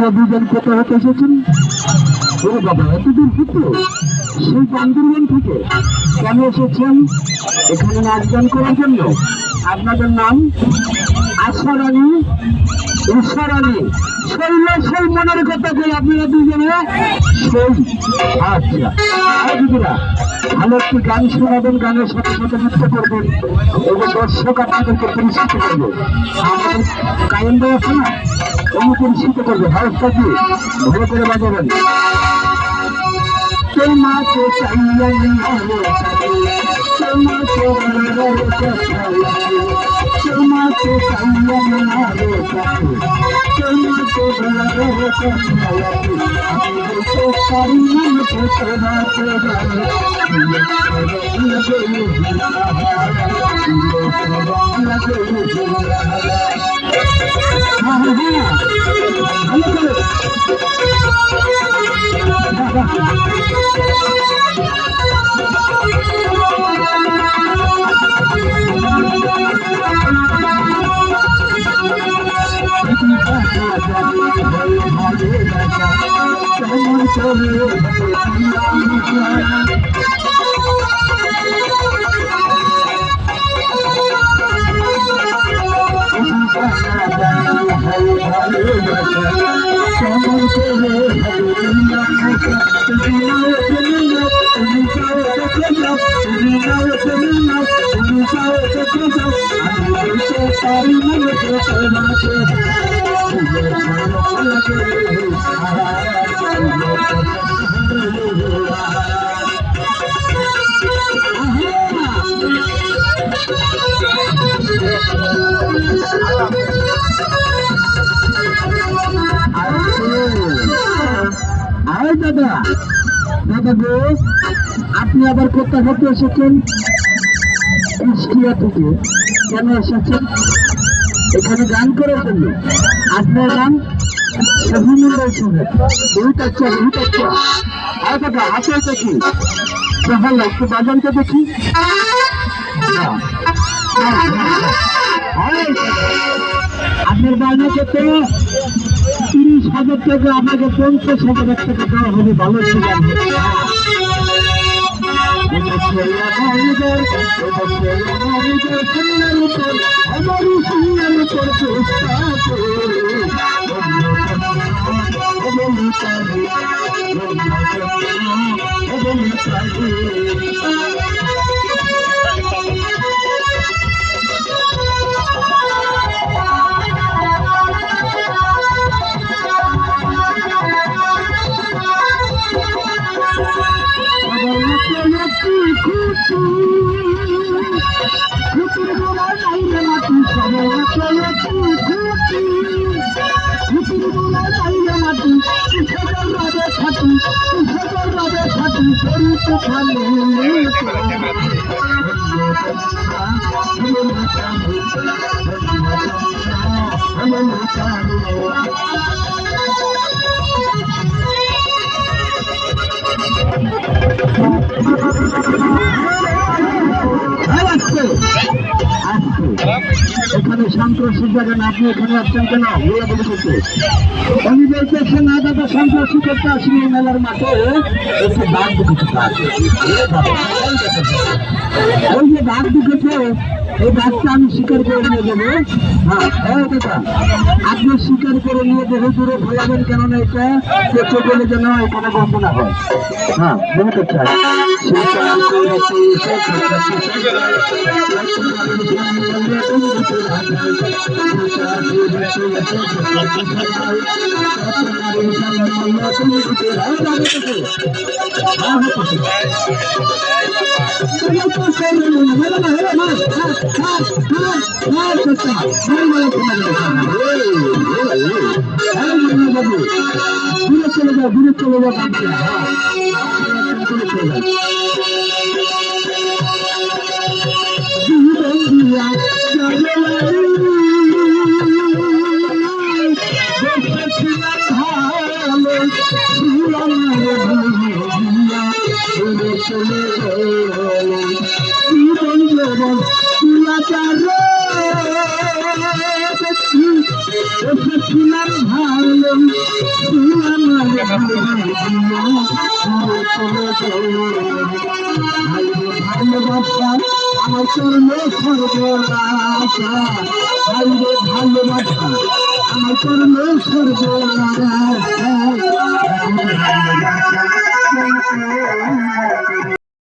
আপনারা দুজন কোথা হতে এসেছেন? ও বাবা, এতদূর হতো সেই বান্দরবান থেকে কেন এসেছেন? এখানে নাচ গান করার জন্য? আপনাদের নাম? আশারানী, উষারানী, সেই মনের কথা বলে আপনারা দুজনে সেই। আচ্ছা, দিদিরা ভালো একটি গান শোনাবেন, গানের সাথে সাথে নৃত্য করবেন এবং দর্শক আপনাদেরকে পরিচিত করবে। আমাদের কায়েম ভাই আছে না, উনি পরিচিত করবে। হাউসটা দিয়ে ভালো করে বাজাবেন। তোমাকে চাইয়া তোমাকে তোমাকে চাইয়া দাদা, দাদা গো, আপনি আবার কোথা থেকে এসেছেন? কুষ্টিয়া থেকে। কেন এসেছেন? এখানে গান করার জন্য? আপনার গান সভিমন্ডল সঙ্গে বহুত আচ্ছা, বহুত আচ্ছা। আর দাদা হাতে দেখি, ভালো একটু বাজানটা দেখি। আপনার বাজনাকে তো 30,000 টাকা, আমাকে 50,000 টাকা দেওয়া হবে। ভালো একটু গান। এখানে সন্ত্রাসী জায়গা, আপনি এখানে আসছেন কেন? উনি বলতেছেন না দাদা, সন্ত্রাসী করতে আসিনি মেলার মাঠে, একটু বাঘ দেখেছে। ওই যে বাঘ দেখেছে, এই বাঘটা আমি শিকার করে নিয়ে যাবো। হ্যাঁ দাদা, আপনি শিকার করে নিয়ে বহু দূরে ফেলাবেন, কেননা এটা চোখে বলে যেন এখানে গন্ধ না হয়। হ্যাঁ, মনে করছে দূরে চলে যাও, দূরে চলে যাও। এসেছিলাম ভালো তুই আমার ভালোবাসা আমার কর্ম সর্বনাশা ভাইরে ভালোবাসা আমার কর্ম সর্বনাশা